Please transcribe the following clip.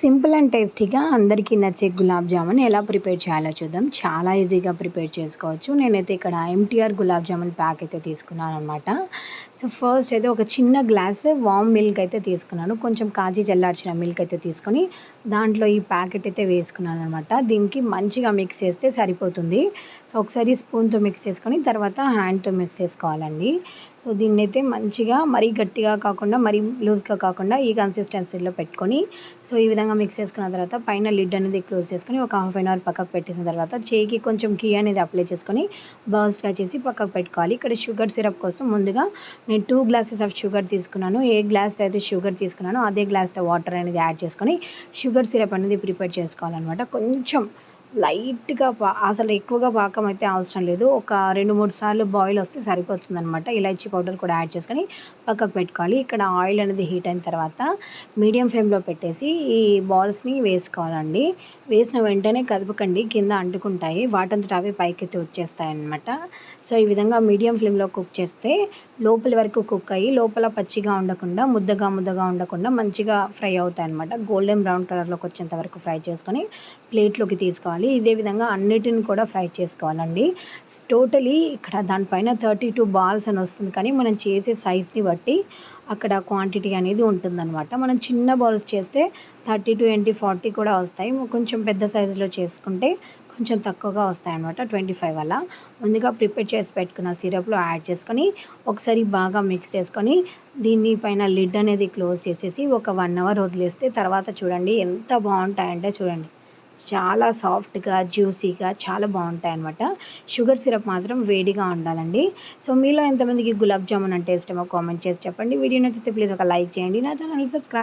Simple and టేస్టీగా అందరికీ నచ్చే గులాబ్ జామున్ ఎలా ప్రిపేర్ చేయాలో చూద్దాం. చాలా ఈజీగా ప్రిపేర్ చేసుకోవచ్చు. నేనైతే ఇక్కడ ఎంటీఆర్ గులాబ్ జామున్ ప్యాక్ అయితే తీసుకున్నాను అనమాట. సో ఫస్ట్ అయితే ఒక చిన్న గ్లాస్ వామ్ మిల్క్ అయితే తీసుకున్నాను. కొంచెం కాచి చల్లార్చిన మిల్క్ అయితే తీసుకొని దాంట్లో ఈ ప్యాకెట్ అయితే వేసుకున్నాను అనమాట. దీనికి మంచిగా మిక్స్ చేస్తే సరిపోతుంది. సో ఒకసారి స్పూన్తో మిక్స్ చేసుకొని తర్వాత హ్యాండ్తో మిక్స్ చేసుకోవాలండి. సో దీన్నైతే మంచిగా మరీ గట్టిగా కాకుండా మరీ లూజ్గా కాకుండా ఈ కన్సిస్టెన్సీలో పెట్టుకొని సో ఈ విధంగా మిక్స్ చేసుకున్న తర్వాత పైన లిడ్ అనేది క్లోజ్ చేసుకొని ఒక హాఫ్ అన్ అవర్ పక్కకు పెట్టేసిన తర్వాత చేయికి కొంచెం ఘీ అనేది అప్లై చేసుకొని బర్స్ట్గా చేసి పక్కకు పెట్టుకోవాలి. ఇక్కడ షుగర్ సిరప్ కోసం ముందుగా నేను 2 గ్లాసెస్ ఆఫ్ షుగర్ తీసుకున్నాను. ఏ గ్లాస్ అయితే షుగర్ తీసుకున్నానో అదే గ్లాస్తో వాటర్ అనేది యాడ్ చేసుకొని షుగర్ సిరప్ అనేది ప్రిపేర్ చేసుకోవాలన్నమాట. కొంచెం లైట్గా అసలు ఎక్కువగా పాకం అయితే అవసరం లేదు. ఒక 2-3 సార్లు బాయిల్ వస్తే సరిపోతుందనమాట. ఇలాచీ పౌడర్ కూడా యాడ్ చేసుకొని పక్కకు పెట్టుకోవాలి. ఇక్కడ ఆయిల్ అనేది హీట్ అయిన తర్వాత మీడియం ఫ్లేమ్లో పెట్టేసి ఈ బాల్స్ని వేసుకోవాలండి. వేసిన వెంటనే కదపకండి, కింద అంటుకుంటాయి. వాటంతట అవే పైకెత్తి వచ్చేస్తాయి అన్నమాట. సో ఈ విధంగా మీడియం ఫ్లేమ్లో కుక్ చేస్తే లోపలి వరకు కుక్ అయ్యి లోపల పచ్చిగా ఉండకుండా ముద్దగా ఉండకుండా మంచిగా ఫ్రై అవుతాయి అన్నమాట. గోల్డెన్ బ్రౌన్ కలర్లోకి వచ్చేంత వరకు ఫ్రై చేసుకొని ప్లేట్లోకి తీసుకోవాలి. ఇదే విధంగా అన్నిటిని కూడా ఫ్రై చేసుకోవాలండి. టోటలీ ఇక్కడ దానిపైన 32 బాల్స్ అని వస్తుంది, కానీ మనం చేసే సైజ్ని బట్టి అక్కడ క్వాంటిటీ అనేది ఉంటుందన్నమాట. మనం చిన్న బాల్స్ చేస్తే 30 to 40 కూడా వస్తాయి. కొంచెం పెద్ద సైజులో చేసుకుంటే కొంచెం తక్కువగా వస్తాయన్నమాట, 25 అలా. ముందుగా ప్రిపేర్ చేసి పెట్టుకున్న సిరప్లో యాడ్ చేసుకొని ఒకసారి బాగా మిక్స్ చేసుకొని దీన్ని పైన లిడ్ అనేది క్లోజ్ చేసేసి ఒక 1 అవర్ వదిలేస్తే తర్వాత చూడండి ఎంత బాగుంటాయంటే చూడండి, చాలా సాఫ్ట్గా జ్యూసీగా చాలా బాగుంటాయన్నమాట. షుగర్ సిరప్ మాత్రం వేడిగా ఉండాలండి. సో మీలో ఎంతమందికి గులాబ్ జామున్ అంటే ఇష్టమో కామెంట్ చేసి చెప్పండి. వీడియో నచ్చితే ప్లీజ్ ఒక లైక్ చేయండి. నా ఛానల్ సబ్స్క్రైబ్